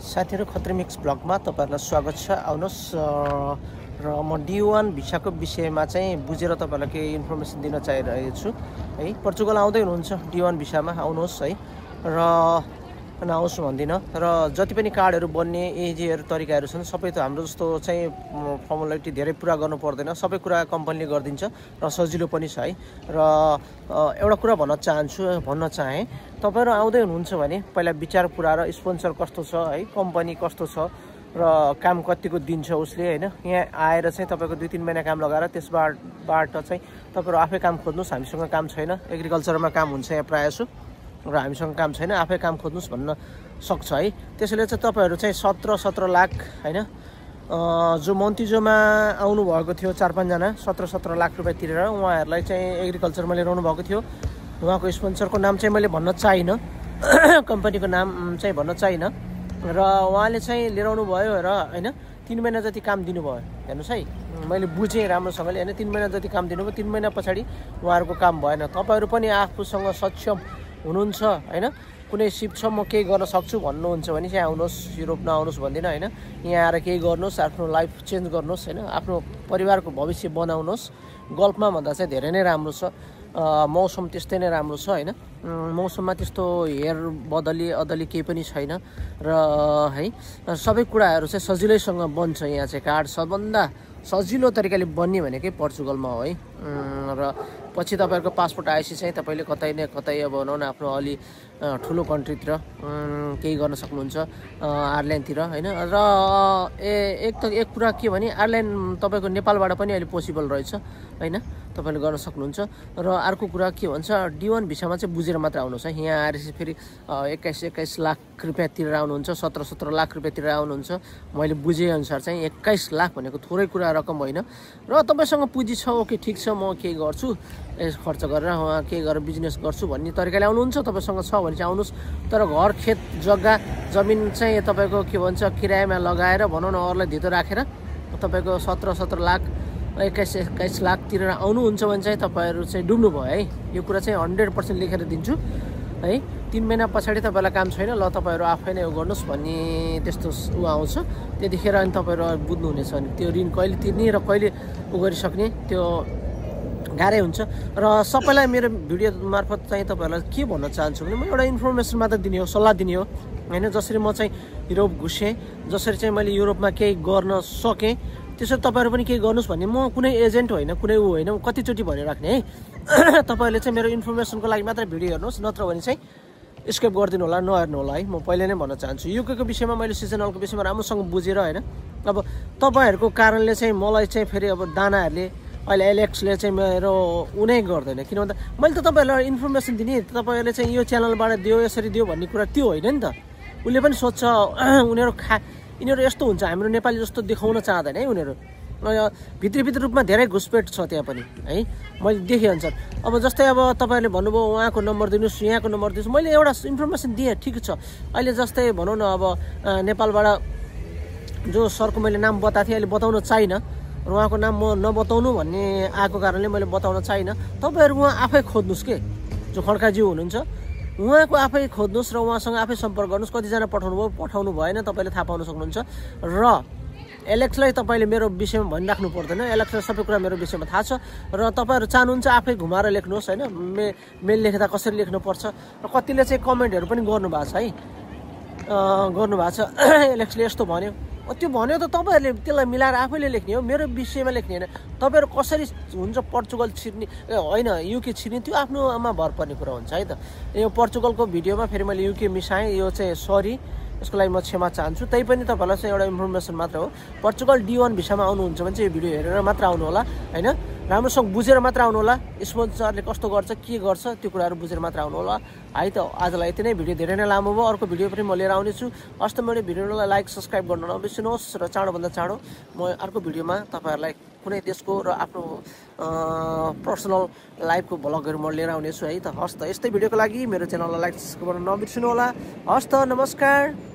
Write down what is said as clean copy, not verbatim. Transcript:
साथीहरु खत्री मिक्स ब्लगमा तपाईहरुलाई स्वागत छ। आउनुस् र म D1 भिसाको विषयमा चाहिँ बुझेर तपाईहरुलाई केही इन्फर्मेसन दिन चाहिरहेको छु है। पोर्चुगल आउँदै हुनुहुन्छ D1 भिसामा आउनुस् है र नआउनुस् भन्दिन र जति पनि कार्डहरु बन्ने एजेहरु तरिकाहरु छन् सबै त हाम्रो जस्तो चाहिँ फर्मालिटी धेरै पूरा गर्नु पर्दैन, सबै कुरा कम्पनीले गर्दिन्छ र सजिलो पनि छ है। र एउटा कुरा भन्न चाहे तपाईहरु आउँदै हुनुहुन्छ भने पहिला विचार पुरा र स्पोन्सर कस्तो छ है, कम्पनी कस्तो छ र काम कतिको दिन्छ उसले हैन। यहाँ आएर चाहिँ तपाईको 2-3 महिना काम लगाएर त्यसबाट चाहिँ तपाईहरु आफै काम खोज्नुस्, हामीसँग काम छैन, एग्रिकल्चरमा काम हुन्छ यहाँ प्रायसो र हामीसँग काम छैन, आफै काम खोज्नुस् भन्न सक्छ है। त्यसैले चाहिँ तपाईहरु चाहिँ 17 लाख हैन, जो मन्तिजोमा आउनु भएको थियो 4-5 जना 17 लाख रुपैयाँ तिरेर उहाँहरुलाई चाहिँ एग्रिकल्चरमा लिएर आउनु भएको थियो। उहाँको स्पोन्सरको नाम चाहिँ मैले भन्न चाहिन, कम्पनीको नाम चाहिँ भन्न चाहिन र उहाँले चाहिँ लिएर आउनु भयो र हैन 3 महिना जति काम दिनुभयो। हेर्नुस् है, मैले बुझेँ राम्रोसँगले हैन, 3 महिना जति काम दिनुभयो, 3 महिना पछाडी उहाँहरुको काम भएन। तपाईहरु पनि आफूसँग सक्षम हुनुहुन्छ हैन, कुनै सिप छ म केही गर्न सक्छु भन्नुहुन्छ भने चाहिँ आउनुस्, युरोप नआउनुस् भन्दिन हैन। यहाँ आएर केही गर्नुस्, आफ्नो लाइफ चेन्ज गर्नुस् हैन, आफ्नो परिवारको भविष्य बनाउनुस्। गल्फमा भन्दा चाहिँ धेरै नै राम्रो छ, मौसम त्यस्तै नै राम्रो छ हैन। मौसममा त्यस्तो हेर अदली केही पनि छैन र है सबै कुराहरु चाहिँ सजिलैसँग बन्छ। यहाँ चाहिँ कार्ड सबभन्दा सजिलो तरिकाले बन्ने भनेकै पोर्चुगलमा हो है। र पछि तपाईहरुको पासपोर्ट आएपछि चाहिँ तपाईले कतै न कतै अब भनौँ न आफ्नो अलि ठुलो कन्ट्रीतिर केही गर्न सक्नुहुन्छ, आयरल्यान्डतिर हैन। र एक कुरा के भने आयरल्यान्ड तपाईको नेपालबाट पनि अहिले पोसिबल रहेछ हैन, तपाईले गर्न सक्नुहुन्छ। र अर्को कुरा के भन्छ, D1 भिसामा चाहिँ बुझेर मात्र आउनुस् है। यहाँ आएर फेरि 21 लाख रुपैयाँ तिरेर आउनुहुन्छ, 17 लाख रुपैयाँ तिरेर आउनुहुन्छ। मैले बुझे अनुसार चाहिँ 21 लाख भनेको थोरै कुरा रकम होइन। र तपाईसँग पुँजी छ, ओके ठीक छ, म केही गर्छु खर्च गरेर उहाँ केही गरेर बिजनेस गर्छु भन्ने तरिकाले आउनुहुन्छ। तपाईसँग छ भने चाहिँ आउनुस्, तर घर खेत जग्गा जमिन चाहिँ तपाईको के भन्छ किरायमा लगाएर भनौँ न अरूलाई धितो राखेर तपाईको 17 लाख 21 लाख तिरेर आउनुहुन्छ भने चाहिँ तपाईहरु चाहिँ डुब्नु भयो है। यो कुरा चाहिँ 100% लेखेर दिन्छु है। 3 महिना पछाडी तपाईलाई काम छैन, ल तपाईहरु आफै नै गर्नुस् भन्ने त्यस्तो आउँछ। त्यतिखेर अनि तपाईहरु बुझ्नुहुनेछ अनि त्यो ऋण कहिले तिर्ने र कहिले गरिसक्ने त्यो गाह्रै हुन्छ। र सबैलाई मेरो भिडियो मार्फत चाहिँ तपाईहरुलाई के भन्न चाहन्छु भने म एउटा इन्फर्मेसन मात्र दिने हो, सल्लाह दिने हो हैन। जसरी म चाहिँ युरोप घुसेँ, जसरी चाहिँ मैले युरोपमा केही गर्न सकेँ, त्यसरी तपाईहरु पनि केही गर्नुस् भन्ने म कुनै एजेन्ट होइन, कुनै होइन, कतिचोटि भनिराख्ने है। तपाईहरुले चाहिँ मेरो इन्फर्मेसनको लागि मात्र भिडियो हेर्नुस्, नत्र भने चाहिँ स्किप गरिदिनु होला, नहेर्नु होला है। म पहिले नै भन्न चाहन्छु युकेको विषयमा मैले सिजनलको विषयमा राम्रोसँग बुझेर हैन। अब तपाईहरुको कारणले चाहिँ मलाई चाहिँ फेरि अब दानाहरुले अहिले एलेक्सले चाहिँ मेरो उनै गर्दैन, किन भन्दा मैले त तपाईहरुलाई इन्फर्मेसन दिने, तपाईहरुले चाहिँ यो च्यानलबाट दियो यसरी दियो भन्ने कुरा त्यो होइन नि त। उसले पनि सोध्छ यिनीहरू यस्तो हुन्छ, हाम्रो नेपाली जस्तो देखाउन चाहदैन है उनीहरू। भित्री रूपमा धेरै घुसपेट छ त्यहाँ पनि है, मैले देखेँ अनुसार। अब जस्तै अब तपाईहरुले भन्नुभयो उहाँको नम्बर दिनुस्, यहाँको नम्बर दिनुस्, मैले एउटा इन्फर्मेसन दिएँ ठिक छ। अहिले जस्तै भनौँ न अब नेपालबाट जो सरको मैले नाम बताएको थिएँ अहिले बताउन चाहिन, र उहाँको नाम म नबताउनु भन्ने आएको कारणले मैले बताउन चाहिन। तपाईहरु उहाँ आफै खोज्नुस् के, जो खड्काज्यू हुनुहुन्छ उहाँको आफै खोज्नुस् र उहाँसँग आफै सम्पर्क गर्नुस्। कतिजना पठाउनु भएन तपाईले थाहा पाउन सक्नुहुन्छ। र एलेक्सलाई तपाईले मेरो विषयमा भनिराख्नु पर्दैन, एलेक्सलाई सबै कुरा मेरो विषयमा थाहा छ। र तपाईहरु चाहनुहुन्छ आफै घुमाएर लेख्नुहोस् हैन, मेल लेख्दा कसरी लेख्नुपर्छ। र कतिले चाहिँ कमेन्टहरु पनि गर्नुभएको छ है, गर्नुभएको छ एलेक्सले यस्तो भन्यो, त्यो भन्यो त तपाईहरुले त्यसलाई मिलाएर आफैले लेख्ने हो, मेरो विषयमा लेख्ने हैन। तपाईहरु कसरी हुन्छ पोर्चुगल छिर्ने हैन युके छिर्ने त्यो आफ्नोमा भर पर्ने कुरा हुन्छ है त। यो पोर्चुगलको भिडियोमा फेरि मैले युके मिसाएँ, यो चाहिँ सरी, यसको लागि म क्षमा चाहन्छु। तै पनि तपाईहरुलाई चाहिँ एउटा इन्फर्मेसन मात्र हो। पोर्चुगल D1 भिसामा आउनुहुन्छ भने चाहिँ यो भिडियो हेरेर मात्र आउनु होला हैन, राम्रोसँग बुझेर मात्र आउनु होला। स्पोन्सरले कस्तो गर्छ के गर्छ त्यो कुराहरु बुझेर मात्र आउनु होला है त। आजलाई यति नै, भिडियो धेरै नै लामो भयो, अर्को भिडियो पनि म लिएर आउने छु। हस्त मेरो भिडियोलाई लाइक सब्स्क्राइब गर्न नबिर्सिनुहोस् र चाँडोभन्दा चाँडो म अर्को भिडियोमा तपाईहरुलाई कुनै देशको र आफ्नो पर्सनल लाइफको भ्लगहरु म लिएर आउने छु है त। हस्त यस्तै भिडियोको लागि मेरो च्यानललाई लाइक सब्स्क्राइब गर्न नबिर्सिनु होला। हस्त नमस्कार।